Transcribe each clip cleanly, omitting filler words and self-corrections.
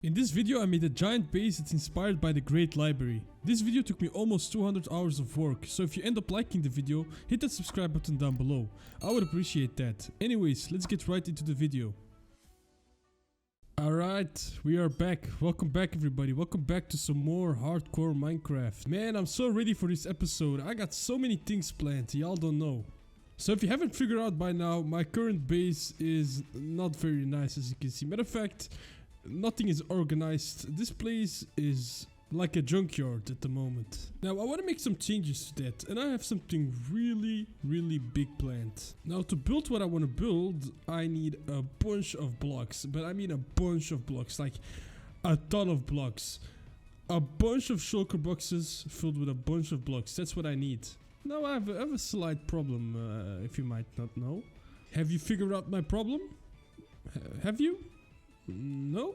In this video I made a giant base that's inspired by the Great Library. This video took me almost 200 hours of work, so if you end up liking the video, hit that subscribe button down below. I would appreciate that. Anyways, let's get right into the video. Alright, we are back. Welcome back everybody. Welcome back to some more hardcore Minecraft. Man, I'm so ready for this episode. I got so many things planned, y'all don't know. So if you haven't figured out by now, my current base is not very nice as you can see. Matter of fact, nothing is organized. This place is like a junkyard at the moment. Now I want to make some changes to that, and I have something really big planned. Now to build what I want to build, I need a bunch of blocks, but I mean a bunch of blocks, like a ton of blocks. A bunch of shulker boxes filled with a bunch of blocks. That's what I need. Now I have a slight problem, if you might not know. Have you figured out my problem? Have you? No?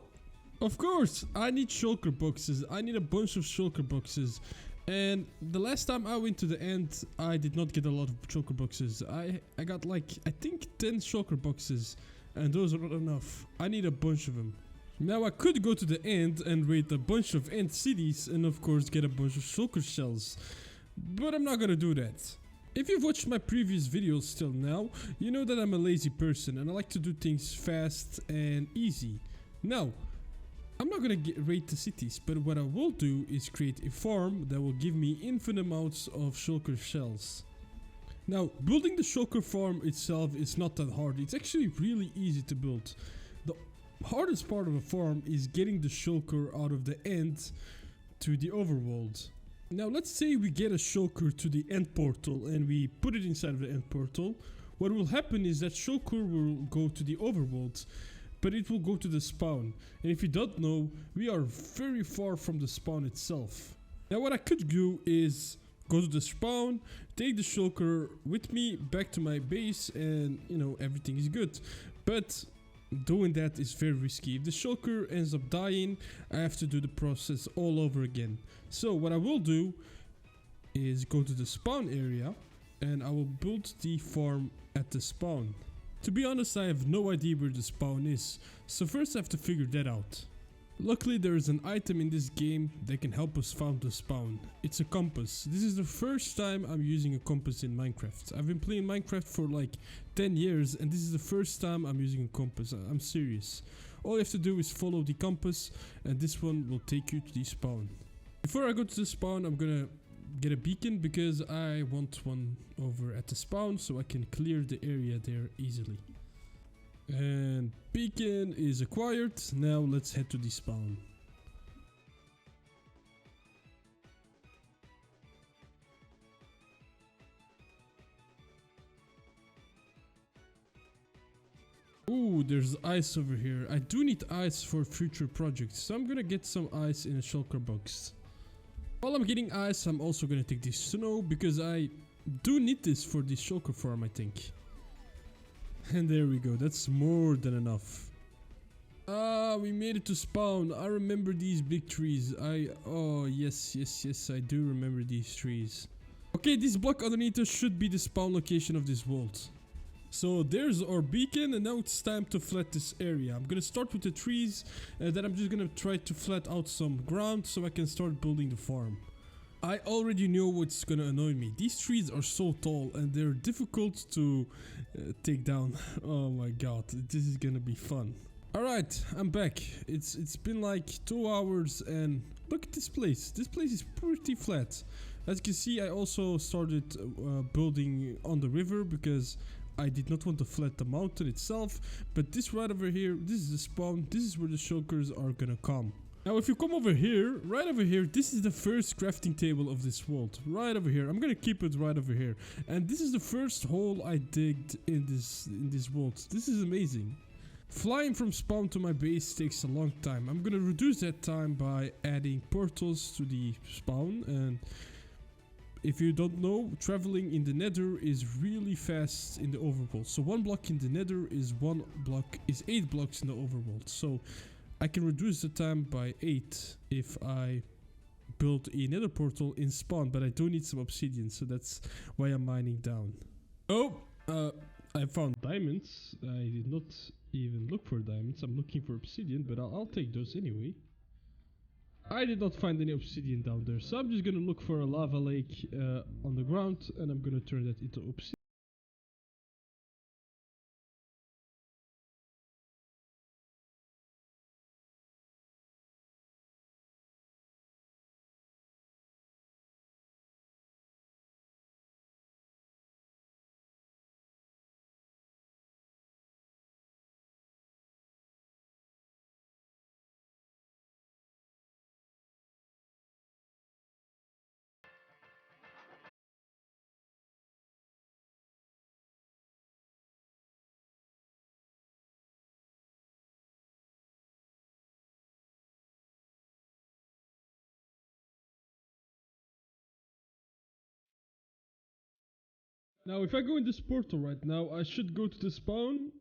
Of course, I need shulker boxes. I need a bunch of shulker boxes. And the last time I went to the end, I did not get a lot of shulker boxes. I got like, I think 10 shulker boxes. And those are not enough. I need a bunch of them. Now I could go to the end and raid a bunch of end cities and of course get a bunch of shulker shells. But I'm not gonna do that. If you've watched my previous videos till now, you know that I'm a lazy person and I like to do things fast and easy. Now, I'm not gonna raid the cities, but what I will do is create a farm that will give me infinite amounts of shulker shells. Now, building the shulker farm itself is not that hard. It's actually really easy to build. The hardest part of a farm is getting the shulker out of the end to the overworld. Now let's say we get a shulker to the end portal and we put it inside of the end portal. What will happen is that shulker will go to the overworld, but it will go to the spawn. And if you don't know, we are very far from the spawn itself. Now what I could do is go to the spawn, take the shulker with me back to my base, and you know, everything is good. But doing that is very risky. If the shulker ends up dying, I have to do the process all over again. So what I will do is go to the spawn area and I will build the farm at the spawn. To be honest, I have no idea where the spawn is, so first I have to figure that out. Luckily there is an item in this game that can help us find the spawn. It's a compass. This is the first time I'm using a compass in Minecraft. I've been playing Minecraft for like 10 years and this is the first time I'm using a compass. I'm serious. All you have to do is follow the compass and this one will take you to the spawn. Before I go to the spawn, I'm gonna get a beacon because I want one over at the spawn so I can clear the area there easily. And beacon is acquired. Now let's head to the spawn. Ooh, there's ice over here. I do need ice for future projects, so I'm gonna get some ice in a shulker box. While I'm getting ice, I'm also gonna take this snow because I do need this for this shulker farm, I think. And there we go, that's more than enough. Ah, we made it to spawn. I remember these big trees. Oh yes, I do remember these trees. Okay, this block underneath us should be the spawn location of this world. So there's our beacon and now it's time to flat this area. I'm gonna start with the trees and then I'm just gonna try to flat out some ground so I can start building the farm. I already know what's gonna annoy me. These trees are so tall and they're difficult to take down. Oh my god, this is gonna be fun. Alright, I'm back. It's been like 2 hours and look at this place. This place is pretty flat. As you can see, I also started building on the river because I did not want to flat the mountain itself. But this right over here, this is the spawn. This is where the shulkers are gonna come. Now if you come over here, right over here, this is the first crafting table of this world. Right over here. I'm gonna keep it right over here. And this is the first hole I digged in this world. This is amazing. Flying from spawn to my base takes a long time. I'm gonna reduce that time by adding portals to the spawn. And if you don't know, traveling in the nether is really fast in the overworld. So 1 block in the nether is 8 blocks in the overworld. So I can reduce the time by 8 if I build a nether portal in spawn, but I do need some obsidian, so that's why I'm mining down. Oh, I found diamonds. I did not even look for diamonds. I'm looking for obsidian, but I'll take those anyway. I did not find any obsidian down there, so I'm just gonna look for a lava lake on the ground, and I'm gonna turn that into obsidian. Now, if I go in this portal right now, I should go to the spawn.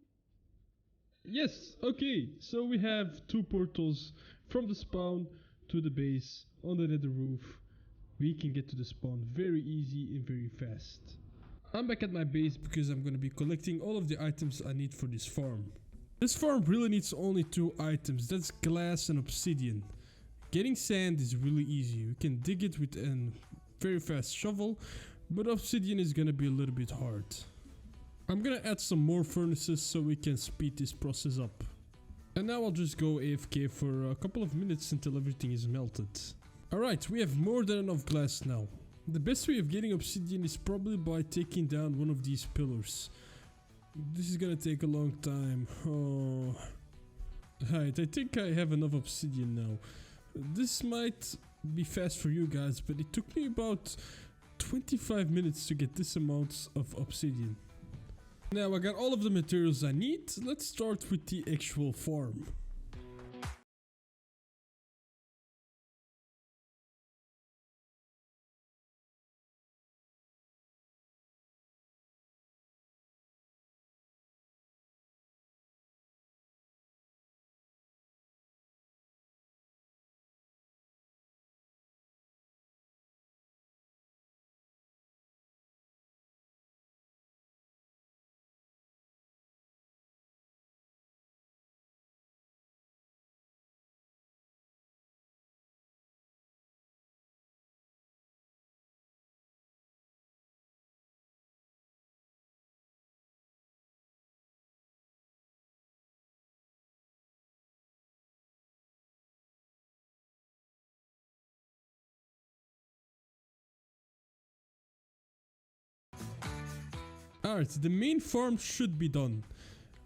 Yes, okay, so we have two portals from the spawn to the base on the nether roof. We can get to the spawn very easy and very fast. I'm back at my base because I'm gonna be collecting all of the items I need for this farm. This farm really needs only two items, that's glass and obsidian. Getting sand is really easy, you can dig it with a very fast shovel, but obsidian is gonna be a little bit hard. I'm gonna add some more furnaces so we can speed this process up. And now I'll just go AFK for a couple of minutes until everything is melted. Alright, we have more than enough glass now. The best way of getting obsidian is probably by taking down one of these pillars. This is gonna take a long time. Oh. Right, I think I have enough obsidian now. This might be fast for you guys, but it took me about 25 minutes to get this amount of obsidian. Now I got all of the materials I need. Let's start with the actual farm. Alright, the main farm should be done.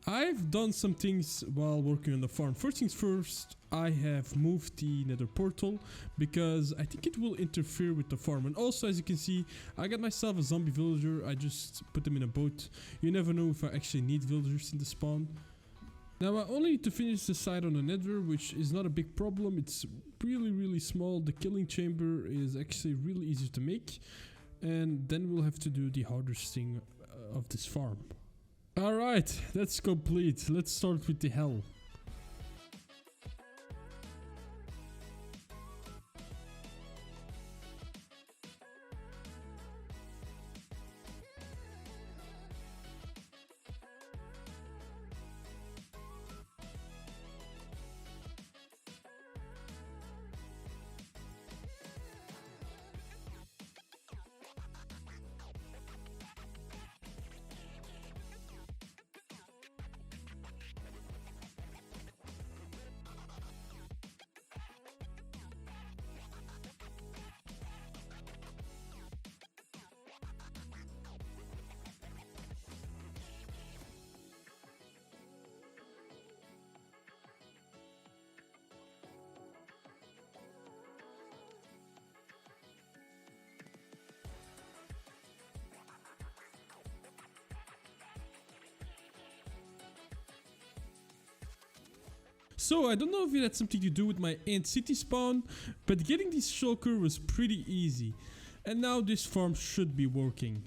I've done some things while working on the farm. First things first, I have moved the nether portal because I think it will interfere with the farm. And also, as you can see, I got myself a zombie villager. I just put them in a boat. You never know if I actually need villagers in the spawn. Now I only need to finish the side on the nether, which is not a big problem. It's really small. The killing chamber is actually really easy to make. And then we'll have to do the hardest thing of this farm. Alright, that's complete. Let's start with the hell. So I don't know if it had something to do with my ant city spawn, but getting this shulker was pretty easy. And now this farm should be working.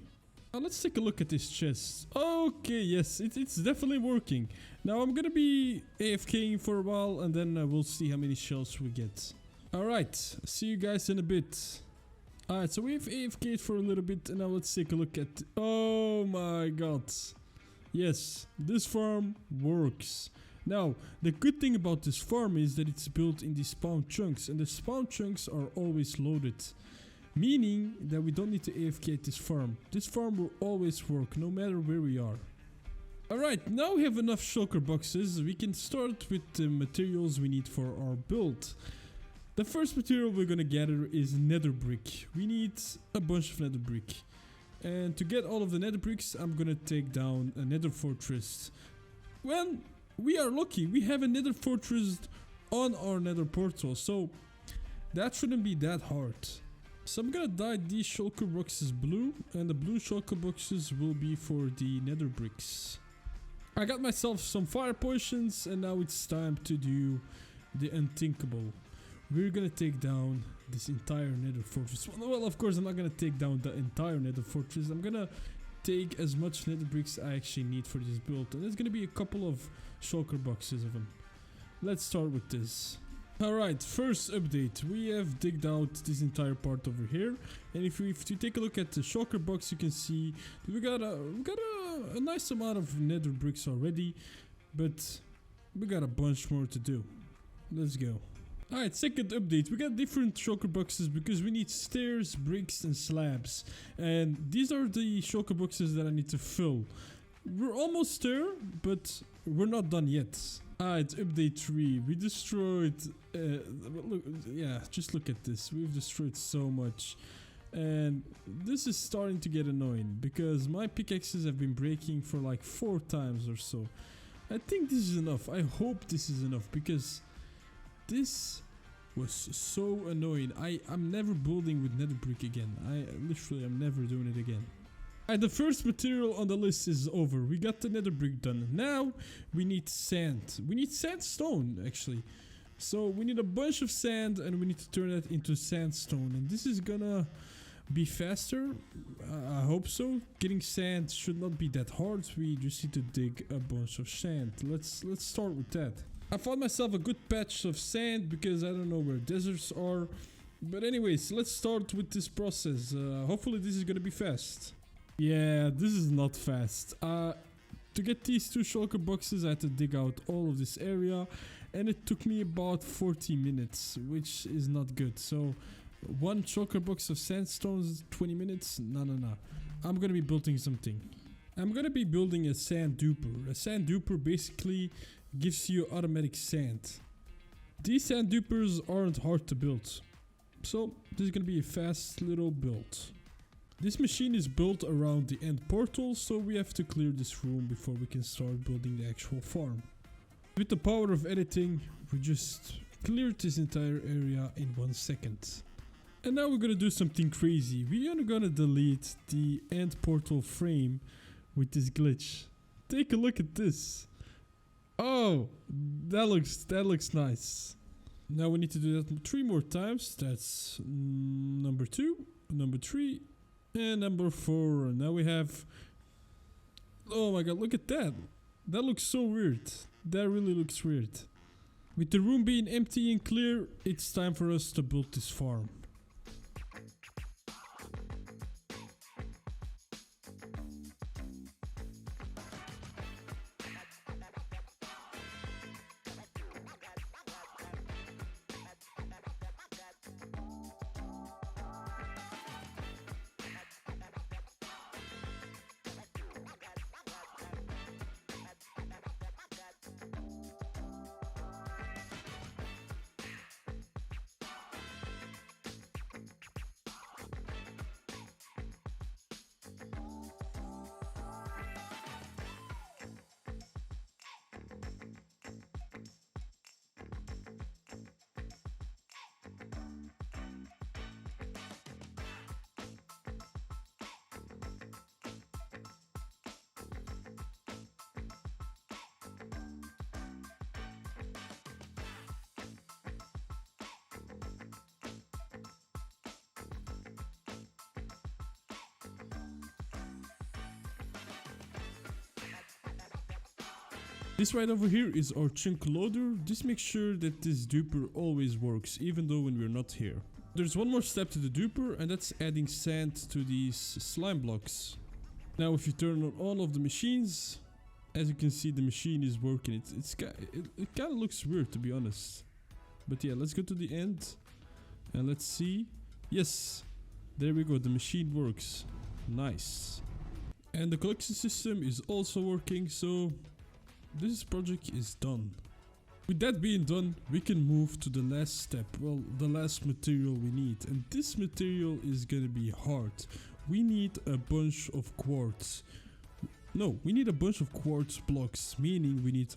Now let's take a look at this chest. Okay, yes, it's definitely working. Now I'm gonna be AFKing for a while and then we'll see how many shells we get. Alright, see you guys in a bit. Alright, so we've AFK'd for a little bit and now let's take a look at... Oh my god. Yes, this farm works. Now, the good thing about this farm is that it's built in these spawn chunks, and the spawn chunks are always loaded. Meaning that we don't need to AFK at this farm. This farm will always work, no matter where we are. Alright, now we have enough shulker boxes. We can start with the materials we need for our build. The first material we're gonna gather is nether brick. We need a bunch of nether brick. And to get all of the nether bricks, I'm gonna take down a nether fortress. Well, we are lucky. We have a nether fortress on our nether portal, so that shouldn't be that hard. So I'm gonna dye these shulker boxes blue, and the blue shulker boxes will be for the nether bricks. I got myself some fire potions, and now it's time to do the unthinkable. We're gonna take down this entire nether fortress. Well, of course I'm not gonna take down the entire nether fortress. I'm gonna take as much nether bricks I actually need for this build, and there's gonna be a couple of shulker boxes of them. Let's start with this. Alright, first update. We have digged out this entire part over here, and if you take a look at the shulker box, you can see we got a nice amount of nether bricks already, but we got a bunch more to do. Let's go. Alright, second update. We got different shulker boxes because we need stairs, bricks and slabs, and these are the shulker boxes that I need to fill. We're almost there, but we're not done yet. Alright, update 3. We destroyed... look, yeah, just look at this. We've destroyed so much. And this is starting to get annoying because my pickaxes have been breaking for like 4 times or so. I think this is enough. I hope this is enough because this was so annoying. I'm never building with nether brick again. I'm never doing it again. The first material on the list is over. We got the nether brick done. Now we need sand. We need sandstone actually. So we need a bunch of sand and we need to turn that into sandstone. And this is gonna be faster. I hope so. Getting sand should not be that hard. We just need to dig a bunch of sand. Let's start with that. I found myself a good patch of sand because I don't know where deserts are. But anyways, let's start with this process. Hopefully this is gonna be fast. Yeah, this is not fast. To get these 2 shulker boxes, I had to dig out all of this area, and it took me about 40 minutes, which is not good. So, 1 shulker box of sandstone is 20 minutes? No. I'm gonna be building something. I'm gonna be building a sand duper. A sand duper basically gives you automatic sand. These sand dupers aren't hard to build. So, this is gonna be a fast little build. This machine is built around the end portal, so we have to clear this room before we can start building the actual farm. With the power of editing, we just cleared this entire area in 1 second. And now we're gonna do something crazy. We are gonna delete the end portal frame with this glitch. Take a look at this. Oh, that looks nice. Now we need to do that 3 more times. That's number 2, number 3. And number 4, now we have... Oh my god, look at that. That looks so weird. That really looks weird. With the room being empty and clear, it's time for us to build this farm. This right over here is our chunk loader. This makes sure that this duper always works, even though when we're not here. There's one more step to the duper, and that's adding sand to these slime blocks. Now if you turn on all of the machines, As you can see, the machine is working. It kind of looks weird, to be honest. But yeah, let's go to the end and let's see. Yes, there we go. The machine works. Nice. And the collection system is also working, so this project is done. With that being done, we can move to the last step. Well, the last material we need. And this material is gonna be hard. We need a bunch of quartz. No, we need a bunch of quartz blocks, meaning we need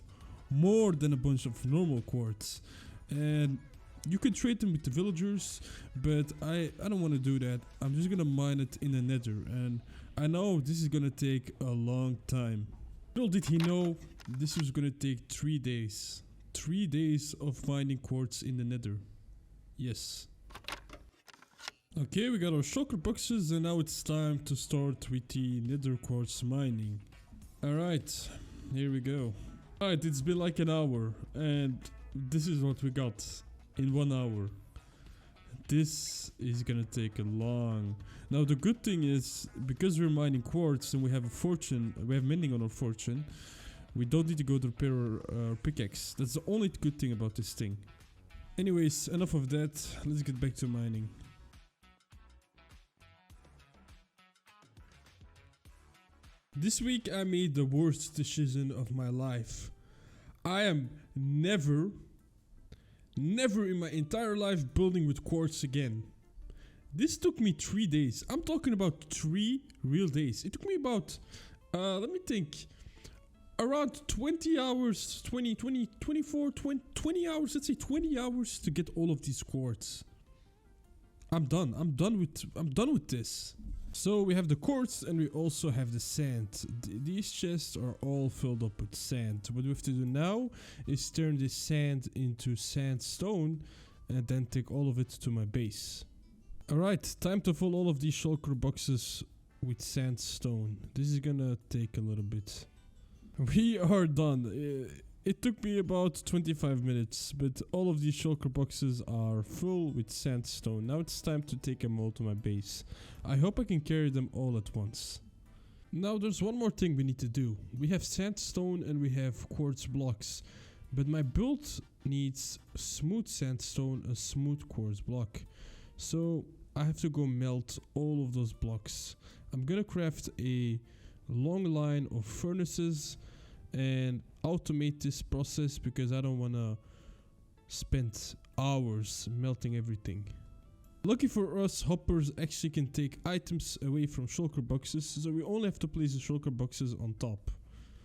more than a bunch of normal quartz. And you can trade them with the villagers, but I don't want to do that. I'm just gonna mine it in the nether, and I know this is gonna take a long time. Little did he know, this was gonna take 3 days. 3 days of mining quartz in the nether. Yes. Okay, we got our shulker boxes, and now it's time to start with the nether quartz mining. Alright, here we go. Alright, it's been like an hour, and this is what we got in 1 hour. This is gonna take a long... Now the good thing is, because we're mining quartz and we have a fortune, we have mending on our fortune, we don't need to go to repair our pickaxe. That's the only good thing about this thing. Anyways, enough of that, let's get back to mining. This week I made the worst decision of my life. I am never in my entire life building with quartz again. This took me 3 days. I'm talking about 3 real days. It took me about, let me think, around 20 hours, 20 hours, let's say 20 hours to get all of these quartz. I'm done with this. So we have the quartz and we also have the sand. These chests are all filled up with sand. What we have to do now is turn this sand into sandstone and then take all of it to my base. Alright, time to fill all of these shulker boxes with sandstone. This is gonna take a little bit. We are done. It took me about 25 minutes, but all of these shulker boxes are full with sandstone. Now it's time to take them all to my base. I hope I can carry them all at once. Now there's one more thing we need to do. We have sandstone and we have quartz blocks, but my build needs smooth sandstone, a smooth quartz block. So I have to go melt all of those blocks. I'm gonna craft a long line of furnaces and automate this process because I don't want to spend hours melting everything. Lucky for us, hoppers actually can take items away from shulker boxes, so we only have to place the shulker boxes on top.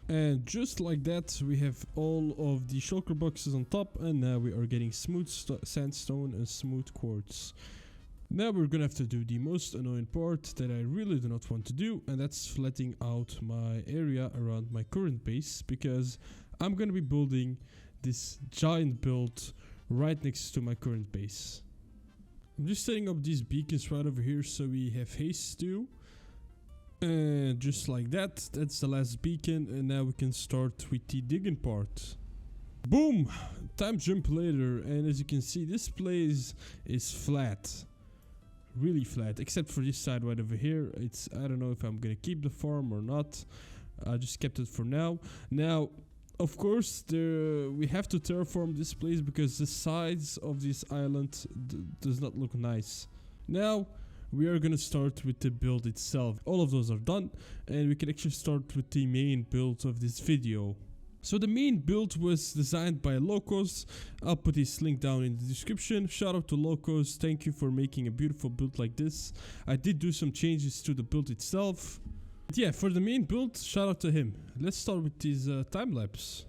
And just like that, we have all of the shulker boxes on top, and now we are getting smooth sandstone and smooth quartz. Now we're gonna have to do the most annoying part that I really do not want to do, and that's flattening out my area around my current base, because I'm gonna be building this giant build right next to my current base. I'm just setting up these beacons right over here so we have haste too. And just like that, that's the last beacon, and now we can start with the digging part. Boom! Time jump later, and as you can see, this place is flat. Really flat, except for this side right over here. I don't know if I'm gonna keep the farm or not. I just kept it for now. Now, of course, we have to terraform this place because the sides of this island does not look nice. Now, we are gonna start with the build itself. All of those are done, and we can actually start with the main build of this video. So the main build was designed by Locos. I'll put his link down in the description. Shout out to Locos, thank you for making a beautiful build like this. I did do some changes to the build itself. But yeah, for the main build, shout out to him. Let's start with this time lapse.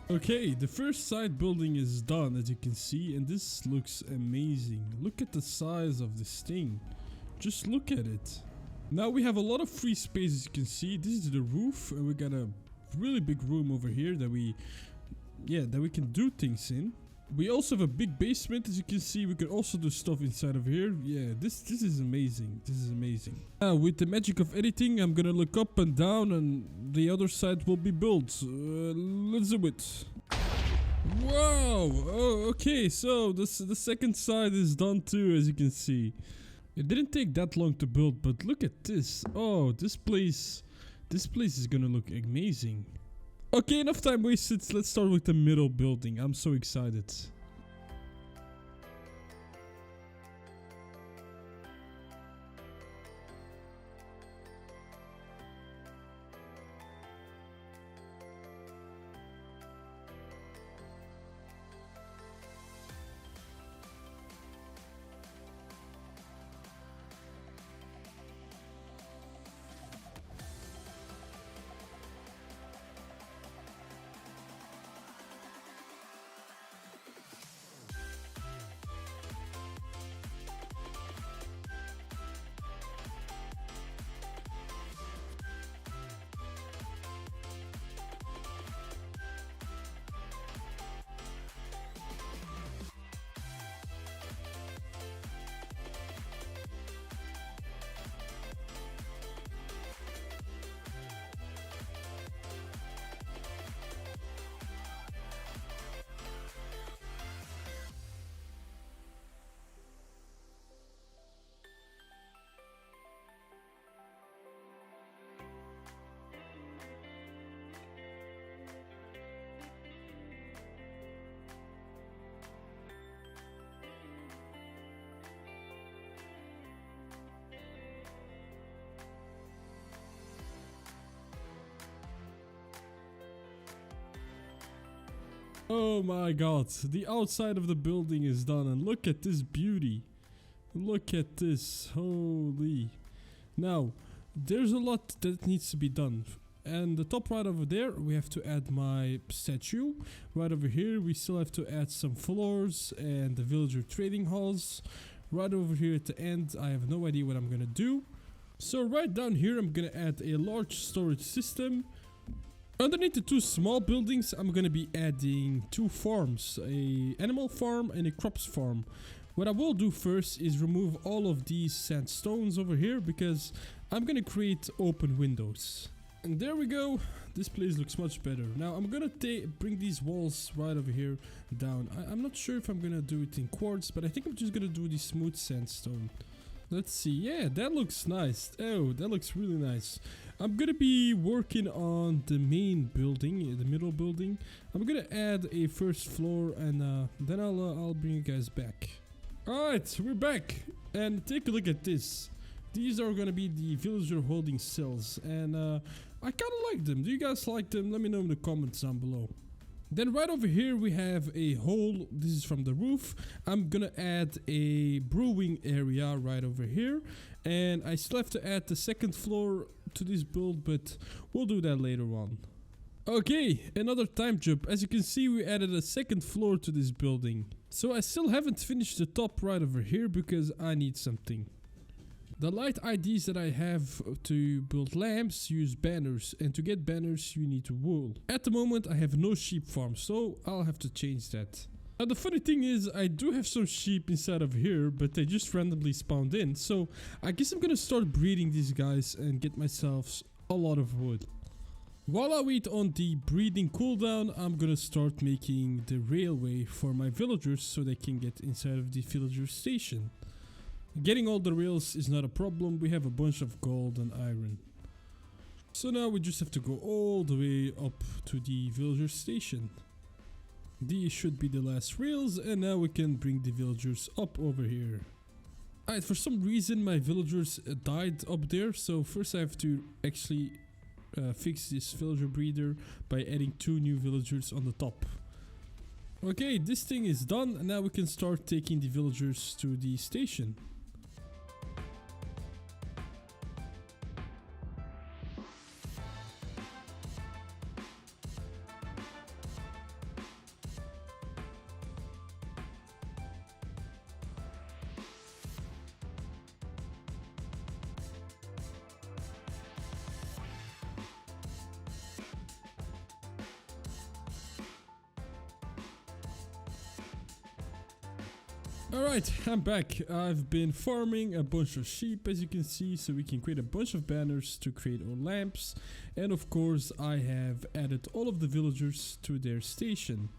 Okay, the first side building is done, as you can see, and this looks amazing. Look at the size of this thing. Just look at it. Now we have a lot of free space, as you can see. This is the roof, and we got a really big room over here that we can do things in. We also have a big basement, as you can see. We can also do stuff inside of here. Yeah, this is amazing. This is amazing. Now, with the magic of editing, I'm gonna look up and down, and the other side will be built. Let's do it. Wow! Oh, okay, so the second side is done too, as you can see. It didn't take that long to build, but look at this. Oh, this place is gonna look amazing. Okay, enough time wasted. Let's start with the middle building. I'm so excited. Oh my god, the outside of the building is done, and look at this beauty. Look at this, holy. Now, there's a lot that needs to be done. And the top right over there, we have to add my statue. Right over here, we still have to add some floors and the villager trading halls. Right over here at the end, I have no idea what I'm gonna do. So right down here, I'm gonna add a large storage system. Underneath the two small buildings, I'm gonna be adding two farms, a animal farm and a crops farm. What I will do first is remove all of these sandstones over here, because I'm gonna create open windows. And there we go. This place looks much better. Now I'm gonna bring these walls right over here down. I'm not sure if I'm gonna do it in quartz, but I think I'm just gonna do the smooth sandstone. Let's see. Yeah, that looks nice. Oh, that looks really nice. I'm gonna be working on the main building, the middle building. I'm gonna add a first floor, and then I'll bring you guys back. Alright, we're back, and take a look at this. These are gonna be the villager holding cells, and I kinda like them. Do you guys like them? Let me know in the comments down below. Then right over here we have a hole. This is from the roof. I'm gonna add a brewing area right over here, and I still have to add the second floor to this build, but we'll do that later on. Okay, another time jump. As you can see, we added a second floor to this building. So I still haven't finished the top right over here because I need something. The light IDs that I have to build lamps use banners, and to get banners you need wool. At the moment I have no sheep farm, so I'll have to change that. Now the funny thing is, I do have some sheep inside of here, but they just randomly spawned in, so I guess I'm gonna start breeding these guys and get myself a lot of wood. While I wait on the breeding cooldown, I'm gonna start making the railway for my villagers so they can get inside of the villager station. Getting all the rails is not a problem. We have a bunch of gold and iron. So now we just have to go all the way up to the villager station. These should be the last rails, and now we can bring the villagers up over here. Alright, for some reason my villagers died up there, so first I have to actually fix this villager breeder by adding 2 new villagers on the top. Okay, this thing is done, and now we can start taking the villagers to the station. Alright, I'm back. I've been farming a bunch of sheep, as you can see, so we can create a bunch of banners to create our lamps. And of course, I have added all of the villagers to their station.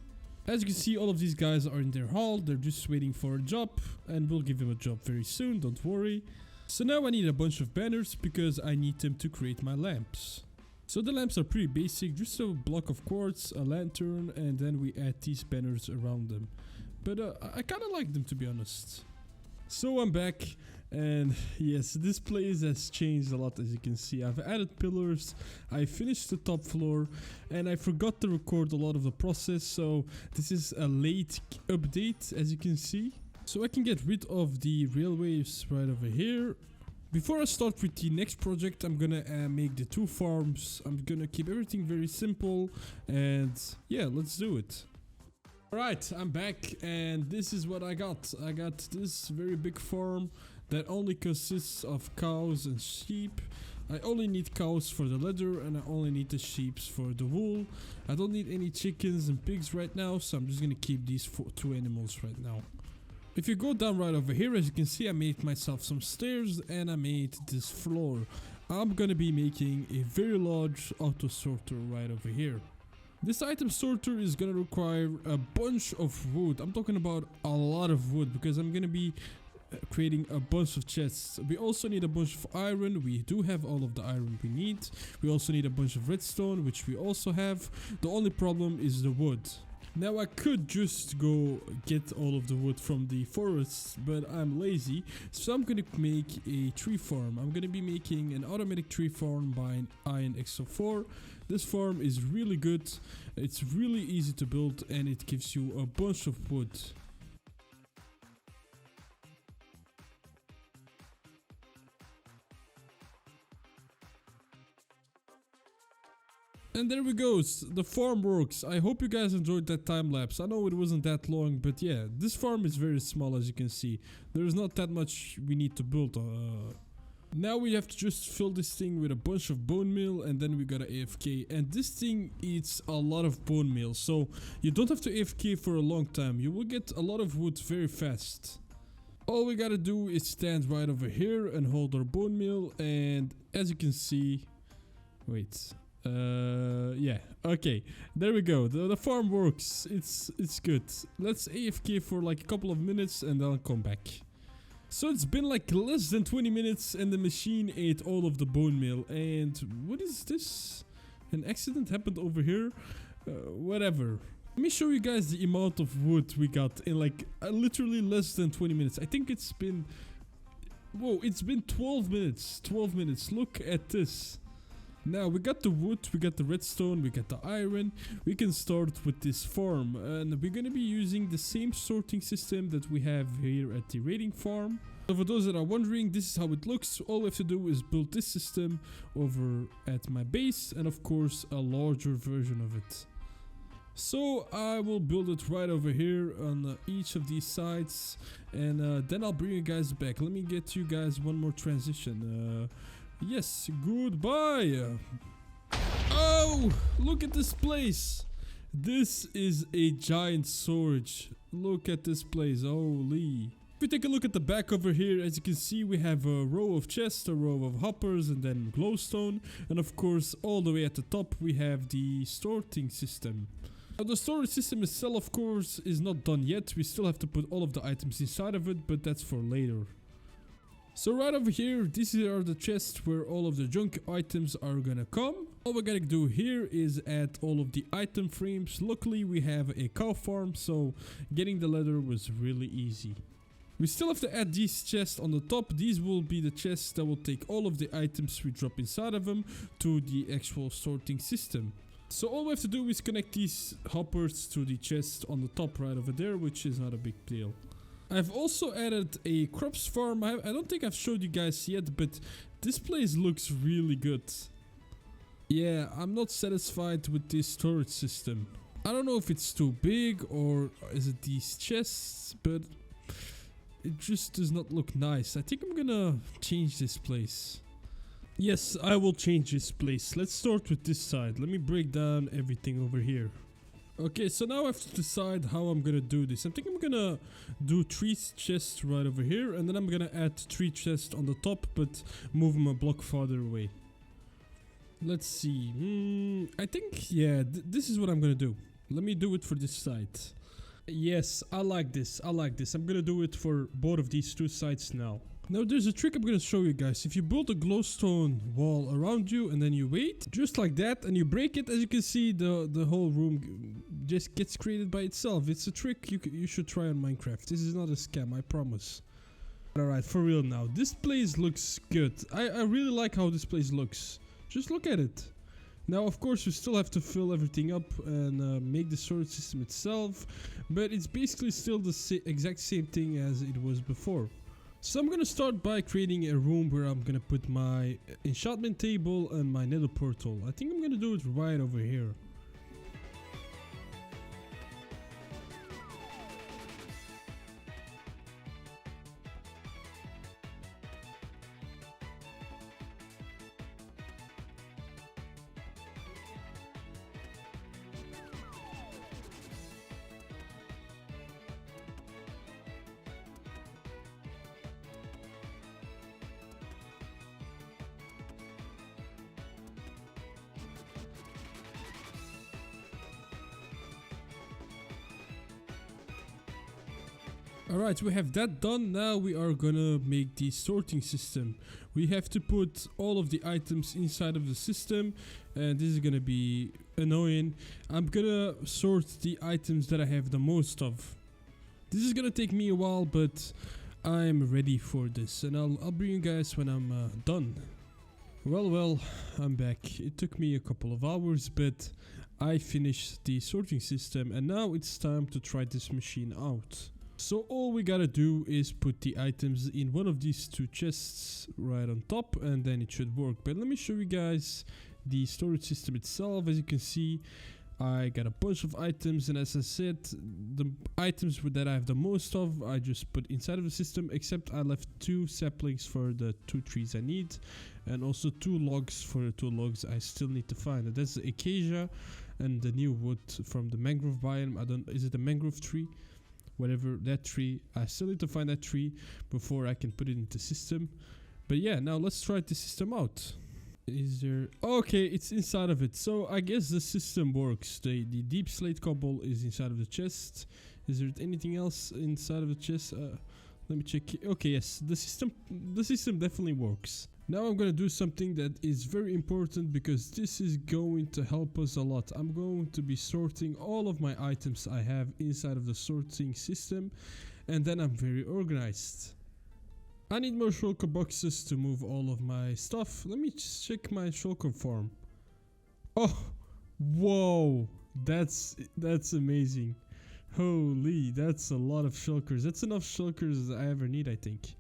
As you can see, all of these guys are in their hall. They're just waiting for a job, and we'll give them a job very soon, don't worry. So now I need a bunch of banners because I need them to create my lamps. So the lamps are pretty basic, just a block of quartz, a lantern, and then we add these banners around them. But I kind of like them, to be honest. So I'm back, and yes, this place has changed a lot, as you can see. I've added pillars, I finished the top floor, and I forgot to record a lot of the process, so this is a late update, as you can see. So I can get rid of the railways right over here. Before I start with the next project, I'm gonna make the 2 farms. I'm gonna keep everything very simple, and yeah, let's do it. Alright, I'm back, and this is what I got. I got this very big farm that only consists of cows and sheep. I only need cows for the leather, and I only need the sheep for the wool. I don't need any chickens and pigs right now, so I'm just gonna keep these 2 animals right now. If you go down right over here, as you can see, I made myself some stairs and I made this floor. I'm gonna be making a very large auto sorter right over here. This item sorter is gonna require a bunch of wood. I'm talking about a lot of wood because I'm gonna be creating a bunch of chests. We also need a bunch of iron. We do have all of the iron we need. We also need a bunch of redstone, which we also have. The only problem is the wood. Now I could just go get all of the wood from the forests, but I'm lazy, so I'm gonna make a tree farm. I'm gonna be making an automatic tree farm by Iron XO4. This farm is really good, it's really easy to build, and it gives you a bunch of wood. And there we go, the farm works. I hope you guys enjoyed that time lapse. I know it wasn't that long, but yeah, this farm is very small, as you can see. There's not that much we need to build. Now we have to just fill this thing with a bunch of bone meal, and then we gotta AFK. And this thing eats a lot of bone meal, so you don't have to AFK for a long time. You will get a lot of wood very fast. All we gotta do is stand right over here and hold our bone meal, and as you can see, wait. Yeah, okay, there we go. The farm works. It's good. Let's AFK for like a couple of minutes and then I'll come back. So it's been like less than 20 minutes and the machine ate all of the bone meal. And what is this? An accident happened over here? Whatever. Let me show you guys the amount of wood we got in like literally less than 20 minutes. I think it's been... Whoa, it's been 12 minutes. 12 minutes. Look at this. Now we got the wood, we got the redstone, we got the iron. We can start with this farm, and we're gonna be using the same sorting system that we have here at the raiding farm. So for those that are wondering, this is how it looks. All we have to do is build this system over at my base, and of course a larger version of it. So I will build it right over here on each of these sides, and then I'll bring you guys back. Let me get you guys one more transition. Yes, goodbye. Oh, look at this place. This is a giant storage. Look at this place. Holy. If we take a look at the back over here, as you can see, we have a row of chests, a row of hoppers, and then glowstone. And of course, all the way at the top, we have the sorting system. Now, the storage system itself, of course, is not done yet. We still have to put all of the items inside of it, but that's for later. So right over here, these are the chests where all of the junk items are gonna come. All we gotta do here is add all of the item frames. Luckily we have a cow farm, so getting the leather was really easy. We still have to add these chests on the top. These will be the chests that will take all of the items we drop inside of them to the actual sorting system. So all we have to do is connect these hoppers to the chest on the top right over there, which is not a big deal. I've also added a crops farm. I don't think I've showed you guys yet, but this place looks really good. Yeah, I'm not satisfied with this storage system. I don't know if it's too big or is it these chests, but it just does not look nice. I think I'm gonna change this place. Yes, I will change this place. Let's start with this side. Let me break down everything over here. Okay, so now I have to decide how I'm gonna do this. I think I'm gonna do 3 chests right over here, and then I'm gonna add 3 chests on the top, but move them a block farther away. Let's see. I think, yeah, this is what I'm gonna do. Let me do it for this side. Yes, I like this. I like this. I'm gonna do it for both of these 2 sides now. Now there's a trick I'm gonna show you guys. If you build a glowstone wall around you and then you wait, just like that, and you break it, as you can see, the whole room just gets created by itself. It's a trick you should try on Minecraft. This is not a scam, I promise. Alright, for real now. This place looks good. I really like how this place looks. Just look at it. Now, of course, we still have to fill everything up and make the storage system itself, but it's basically still the exact same thing as it was before. So I'm gonna start by creating a room where I'm gonna put my enchantment table and my nether portal. I think I'm gonna do it right over here. Alright, we have that done. Now we are gonna make the sorting system. We have to put all of the items inside of the system, and this is gonna be annoying. I'm gonna sort the items that I have the most of. This is gonna take me a while, but I'm ready for this, and I'll bring you guys when I'm done. Well, I'm back. It took me a couple of hours, but I finished the sorting system, and now it's time to try this machine out. So all we gotta do is put the items in one of these 2 chests right on top, and then it should work. But let me show you guys the storage system itself. As you can see, I got a bunch of items, and as I said, the items that I have the most of I just put inside of the system, except I left 2 saplings for the 2 trees I need, and also 2 logs for the 2 logs I still need to find. And that's the acacia and the new wood from the mangrove biome. Is it a mangrove tree? Whatever, that tree. I still need to find that tree before I can put it into the system. But yeah, now let's try the system out. Is there... Okay, it's inside of it. So I guess the system works. The deep slate cobble is inside of the chest. Is there anything else inside of the chest? Let me check. Okay, yes, the system definitely works. Now I'm gonna do something that is very important, because this is going to help us a lot. I'm going to be sorting all of my items I have inside of the sorting system, and then I'm very organized. I need more shulker boxes to move all of my stuff. Let me just check my shulker farm. Oh, whoa, that's amazing. Holy, that's a lot of shulkers. That's enough shulkers I ever need, I think.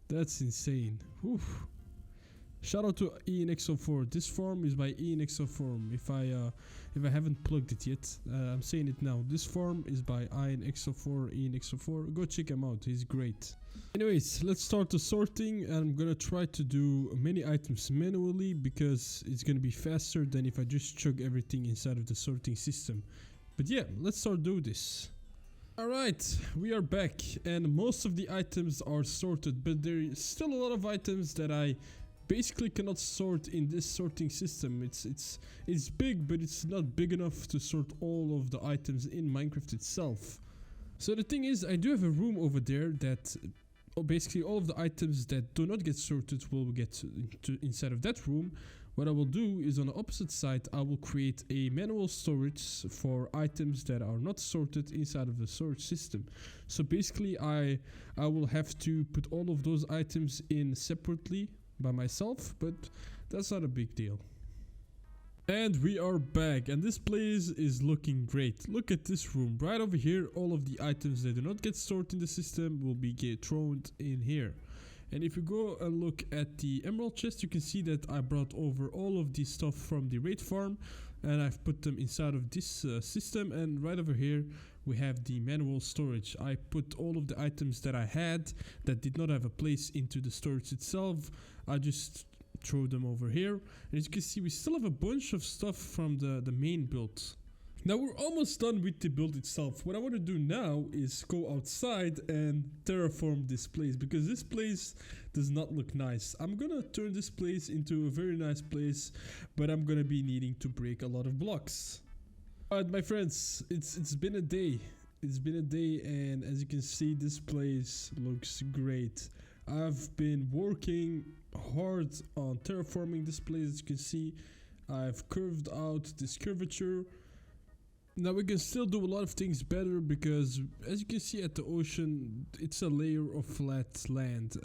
That's insane. Oof. Shout out to ENX04. This farm is by ENX04. If I haven't plugged it yet, I'm saying it now. This farm is by ENX04. Go check him out. He's great. Anyways, let's start the sorting, and I'm gonna try to do many items manually, because it's gonna be faster than if I just chug everything inside of the sorting system. But yeah, let's start doing this. Alright, we are back, and most of the items are sorted, but there is still a lot of items that I basically cannot sort in this sorting system. It's big, but it's not big enough to sort all of the items in Minecraft itself. So the thing is, I do have a room over there that basically all of the items that do not get sorted will get inside of that room. What I will do is, on the opposite side, I will create a manual storage for items that are not sorted inside of the storage system. So basically I will have to put all of those items in separately by myself, but that's not a big deal. And we are back, and this place is looking great. Look at this room right over here. All of the items that do not get stored in the system will be thrown in here. And if you go and look at the emerald chest, you can see that I brought over all of the stuff from the raid farm, and I've put them inside of this system. And right over here we have the manual storage. I put all of the items that I had that did not have a place into the storage itself. I just throw them over here, and as you can see, we still have a bunch of stuff from the main build. Now we're almost done with the build itself. What I want to do now is go outside and terraform this place, because this place does not look nice. I'm gonna turn this place into a very nice place, but I'm gonna be needing to break a lot of blocks. Alright my friends, it's been a day. It's been a day, and as you can see, this place looks great. I've been working hard on terraforming this place. As you can see, I've curved out this curvature. Now we can still do a lot of things better, because as you can see at the ocean, it's a layer of flat land,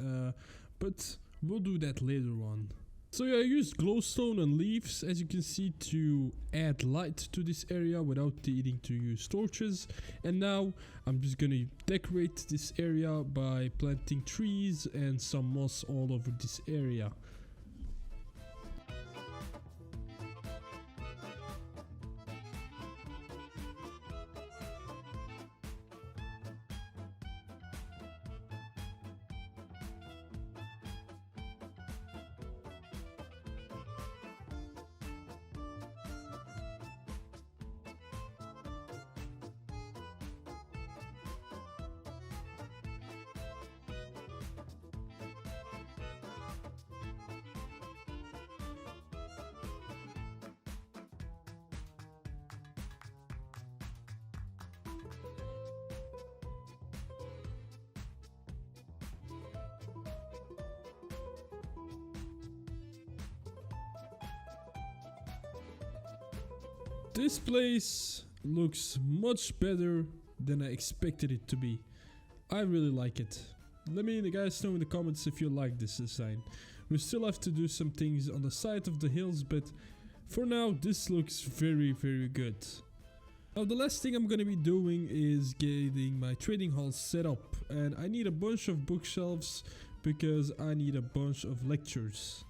but we'll do that later on. So yeah, I used glowstone and leaves, as you can see, to add light to this area without needing to use torches. And now I'm just gonna decorate this area by planting trees and some moss all over this area. This place looks much better than I expected it to be. I really like it. Let me guys know in the comments if you like this design. We still have to do some things on the side of the hills, but for now this looks very good. Now the last thing I'm gonna be doing is getting my trading hall set up, and I need a bunch of bookshelves because I need a bunch of lectures.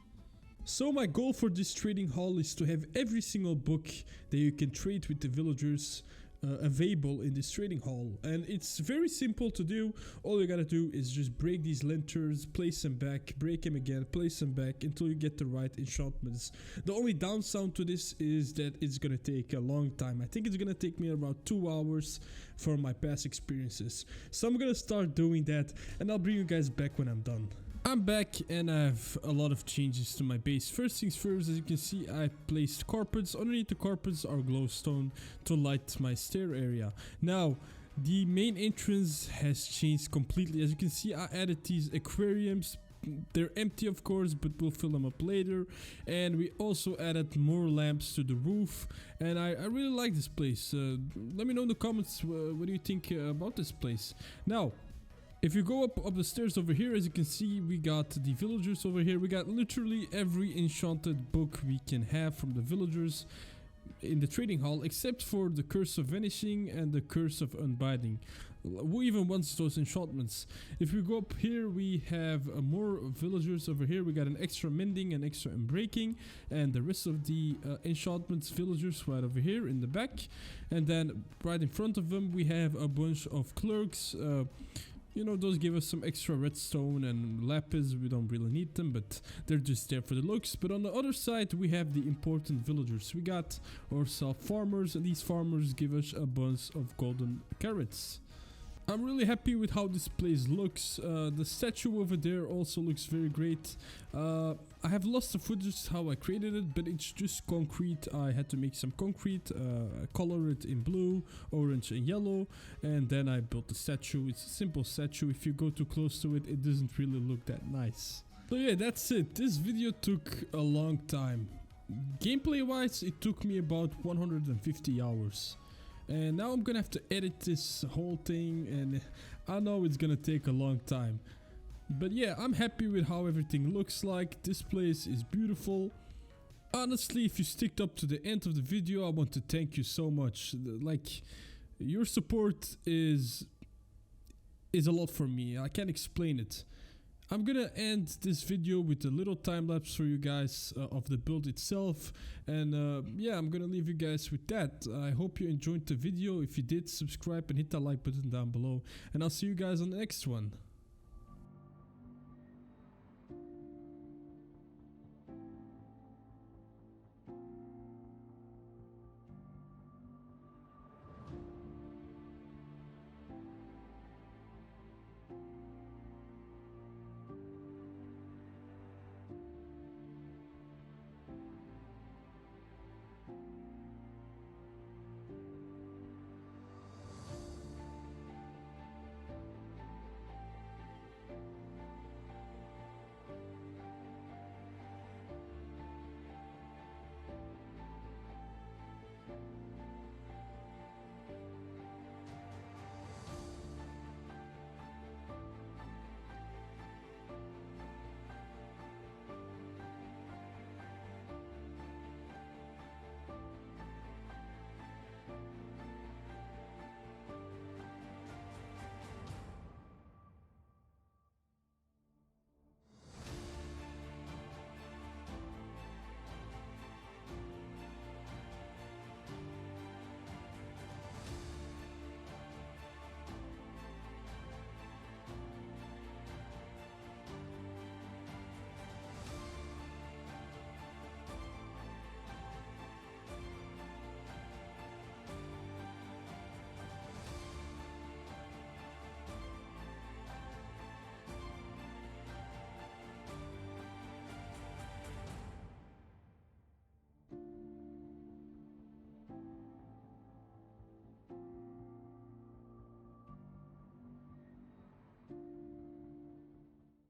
So my goal for this trading hall is to have every single book that you can trade with the villagers available in this trading hall, and it's very simple to do. All you gotta do is just break these lanterns, place them back, break them again, place them back until you get the right enchantments. The only downside to this is that it's gonna take a long time. I think it's gonna take me around 2 hours for my past experiences. So I'm gonna start doing that, and I'll bring you guys back when I'm done. I'm back, and I have a lot of changes to my base. First things first, as you can see, I placed carpets. Underneath the carpets are glowstone to light my stair area. Now, the main entrance has changed completely. As you can see, I added these aquariums. They're empty of course, but we'll fill them up later. And we also added more lamps to the roof, and I really like this place. Let me know in the comments what do you think about this place. Now, if you go up the stairs over here, as you can see, we got the villagers over here. We got literally every enchanted book we can have from the villagers in the trading hall, except for the Curse of Vanishing and the Curse of Unbinding. Who even wants those enchantments? If we go up here, we have more villagers over here. We got an extra mending and extra unbreaking, and the rest of the enchantments villagers right over here in the back. And then right in front of them, we have a bunch of clerks. You know, those give us some extra redstone and lapis. We don't really need them, but they're just there for the looks. But on the other side, we have the important villagers. We got ourselves farmers, and these farmers give us a bunch of golden carrots. I'm really happy with how this place looks. The statue over there also looks very great. I have lost the footage how I created it, but it's just concrete. I had to make some concrete, color it in blue, orange and yellow, and then I built the statue. It's a simple statue. If you go too close to it, it doesn't really look that nice. So yeah, that's it. This video took a long time. Gameplay wise, it took me about 150 hours. And now I'm gonna have to edit this whole thing, and I know it's gonna take a long time. But yeah, I'm happy with how everything looks like. This place is beautiful. Honestly, if you sticked up to the end of the video, I want to thank you so much. Like, your support is a lot for me. I can't explain it. I'm gonna end this video with a little time lapse for you guys of the build itself, and yeah, I'm gonna leave you guys with that. I hope you enjoyed the video. If you did, subscribe and hit that like button down below, and I'll see you guys on the next one.